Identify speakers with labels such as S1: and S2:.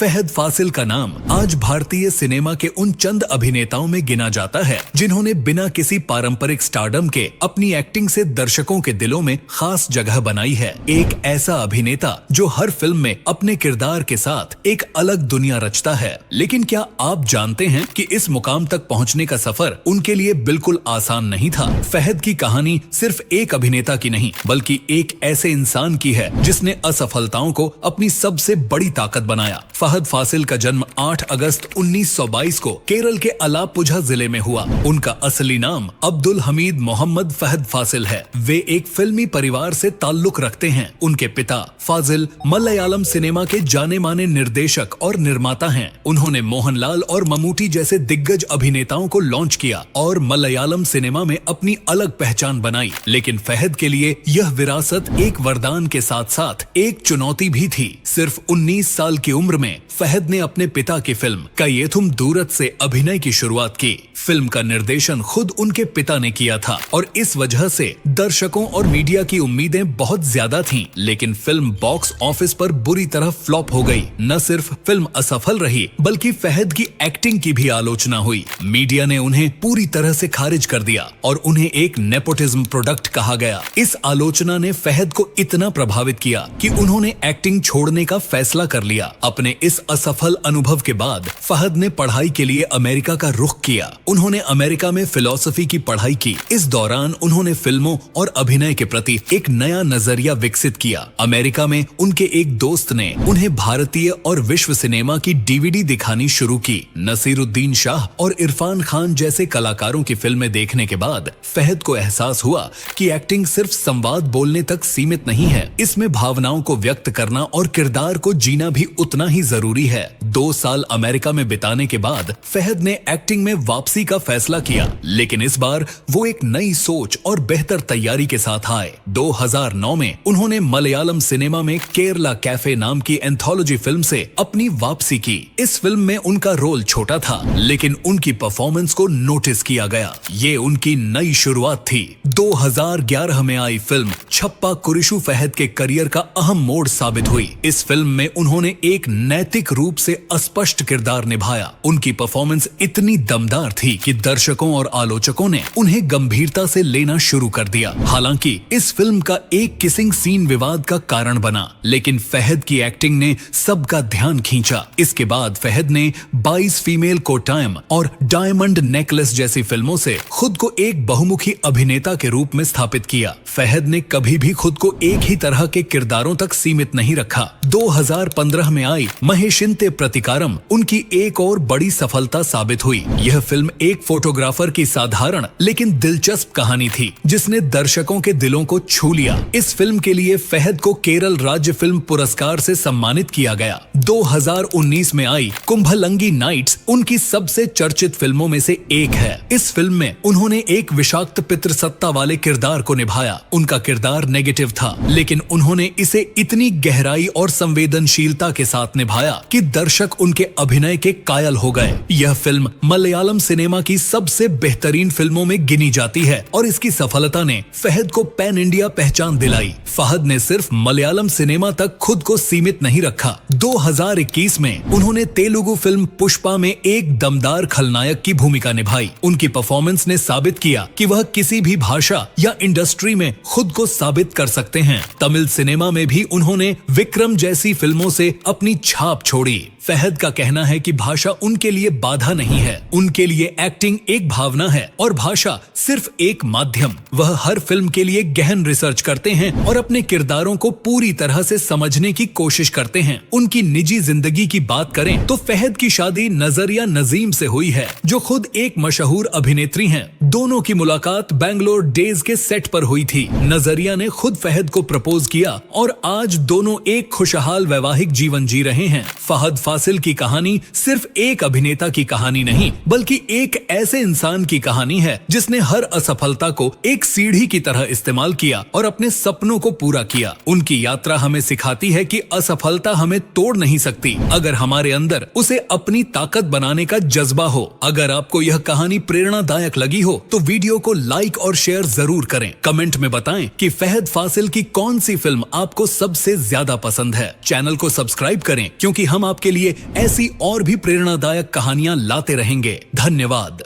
S1: फहद फासिल का नाम आज भारतीय सिनेमा के उन चंद अभिनेताओं में गिना जाता है जिन्होंने बिना किसी पारंपरिक स्टारडम के अपनी एक्टिंग से दर्शकों के दिलों में खास जगह बनाई है। एक ऐसा अभिनेता जो हर फिल्म में अपने किरदार के साथ एक अलग दुनिया रचता है। लेकिन क्या आप जानते हैं कि इस मुकाम तक पहुंचने का सफर उनके लिए बिल्कुल आसान नहीं था। फहद की कहानी सिर्फ एक अभिनेता की नहीं बल्कि एक ऐसे इंसान की है जिसने असफलताओं को अपनी सबसे बड़ी ताकत बनाया। फहद फासिल का जन्म 8 अगस्त 1922 को केरल के अलापुझा जिले में हुआ। उनका असली नाम अब्दुल हमीद मोहम्मद फहद फासिल है। वे एक फिल्मी परिवार से ताल्लुक रखते हैं। उनके पिता फाजिल मलयालम सिनेमा के जाने माने निर्देशक और निर्माता हैं। उन्होंने मोहनलाल और ममूटी जैसे दिग्गज अभिनेताओं को लॉन्च किया और मलयालम सिनेमा में अपनी अलग पहचान बनाई। लेकिन फहद के लिए यह विरासत एक वरदान के साथ साथ एक चुनौती भी थी। सिर्फ 19 साल की उम्र में फहद ने अपने पिता की फिल्म कय्यथुम दूरत से अभिनय की शुरुआत की। फिल्म का निर्देशन खुद उनके पिता ने किया था और इस वजह से दर्शकों और मीडिया की उम्मीदें बहुत ज्यादा थीं। लेकिन फिल्म बॉक्स ऑफिस पर बुरी तरह फ्लॉप हो गई। न सिर्फ फिल्म असफल रही बल्कि फहद की एक्टिंग की भी आलोचना हुई। मीडिया ने उन्हें पूरी तरह से खारिज कर दिया और उन्हें एक नेपोटिज्म प्रोडक्ट कहा गया। इस आलोचना ने फहद को इतना प्रभावित किया कि उन्होंने एक्टिंग छोड़ने का फैसला कर लिया। अपने इस असफल अनुभव के बाद फहद ने पढ़ाई के लिए अमेरिका का रुख किया। उन्होंने अमेरिका में फिलॉसफी की पढ़ाई की। इस दौरान उन्होंने फिल्मों और अभिनय के प्रति एक नया नजरिया विकसित किया। अमेरिका में उनके एक दोस्त ने उन्हें भारतीय और विश्व सिनेमा की डीवीडी दिखानी शुरू की। नसीरुद्दीन शाह और इरफान खान जैसे कलाकारों की फिल्में देखने के बाद फहद को एहसास हुआ कि एक्टिंग सिर्फ संवाद बोलने तक सीमित नहीं है। इसमें भावनाओं को व्यक्त करना और किरदार को जीना भी उतना ही जरूरी है। 2 साल अमेरिका में बिताने के बाद फहद ने एक्टिंग में वापसी का फैसला किया। लेकिन इस बार वो एक नई सोच और बेहतर तैयारी के साथ आए। 2009 में उन्होंने मलयालम सिनेमा में केरला कैफे नाम की एंथोलॉजी फिल्म से अपनी वापसी की। इस फिल्म में उनका रोल छोटा था लेकिन उनकी परफॉर्मेंस को नोटिस किया गया। ये उनकी नई शुरुआत थी। 2011 में आई फिल्म छप्पा कुरिशु फहद के करियर का अहम मोड़ साबित हुई। इस फिल्म में उन्होंने एक नैतिक रूप से अस्पष्ट किरदार निभाया। उनकी परफॉर्मेंस इतनी दमदार थी कि दर्शकों और आलोचकों ने उन्हें गंभीरता से लेना शुरू कर दिया। हालांकि इस फिल्म का एक किसिंग सीन विवाद का कारण बना, लेकिन फहद की एक्टिंग ने सबका ध्यान खींचा। इसके बाद फहद ने 22 फीमेल कोटायम और डायमंड नेकलेस जैसी फिल्मों से खुद को एक बहुमुखी अभिनेता के रूप में स्थापित किया। फहद ने कभी भी खुद को एक ही तरह के किरदारों तक सीमित नहीं रखा। 2015 में आई महेशिन्ते प्रतिकारम उनकी एक और बड़ी सफलता साबित हुई। यह फिल्म एक फोटोग्राफर की साधारण लेकिन दिलचस्प कहानी थी जिसने दर्शकों के दिलों को छू लिया। इस फिल्म के लिए फहद को केरल राज्य फिल्म पुरस्कार से सम्मानित किया गया। 2019 में आई कुंभलंगी नाइट्स उनकी सबसे चर्चित फिल्मों में से एक है। इस फिल्म में उन्होंने एक विषाक्त पितृसत्ता वाले किरदार को निभाया। उनका किरदार नेगेटिव था लेकिन उन्होंने इसे इतनी गहराई और संवेदनशीलता के साथ निभाया कि दर्शक उनके अभिनय के कायल हो गए। यह फिल्म मलयालम सिनेमा की सबसे बेहतरीन फिल्मों में गिनी जाती है और इसकी सफलता ने फहद को पैन इंडिया पहचान दिलाई। फहद ने सिर्फ मलयालम सिनेमा तक खुद को सीमित नहीं रखा। 2021 में उन्होंने तेलुगु फिल्म पुष्पा में एक दमदार खलनायक की भूमिका निभाई। उनकी परफॉर्मेंस ने साबित किया कि वह किसी भी भाषा या इंडस्ट्री में खुद को साबित कर सकते हैं। तमिल सिनेमा में भी उन्होंने विक्रम जैसी फिल्मों से अपनी छाप छोड़ी। फहद का कहना है कि भाषा उनके लिए बाधा नहीं है। उनके लिए एक्टिंग एक भावना है और भाषा सिर्फ एक माध्यम। वह हर फिल्म के लिए गहन रिसर्च करते हैं और अपने किरदारों को पूरी तरह से समझने की कोशिश करते हैं। उनकी निजी जिंदगी की बात करें तो फहद की शादी नजरिया नजीम से हुई है जो खुद एक मशहूर अभिनेत्री हैं। दोनों की मुलाकात बैंगलोर डेज के सेट पर हुई थी। नजरिया ने खुद फहद को प्रपोज किया और आज दोनों एक खुशहाल वैवाहिक जीवन जी रहे हैं। फहद फासिल की कहानी सिर्फ एक अभिनेता की कहानी नहीं बल्कि एक ऐसे इंसान की कहानी है जिसने हर असफलता को एक सीढ़ी की तरह इस्तेमाल किया और अपने सपनों को पूरा किया। उनकी यात्रा हमें सिखाती है कि असफलता हमें तोड़ नहीं सकती अगर हमारे अंदर उसे अपनी ताकत बनाने का जज्बा हो। अगर आपको यह कहानी प्रेरणादायक लगी हो तो वीडियो को लाइक और शेयर जरूर करें। कमेंट में बताएं कि फहद फासिल की कौन सी फिल्म आपको सबसे ज्यादा पसंद है। चैनल को सब्सक्राइब करें क्योंकि हम हम आपके लिए ऐसी और भी प्रेरणादायक कहानियां लाते रहेंगे। धन्यवाद।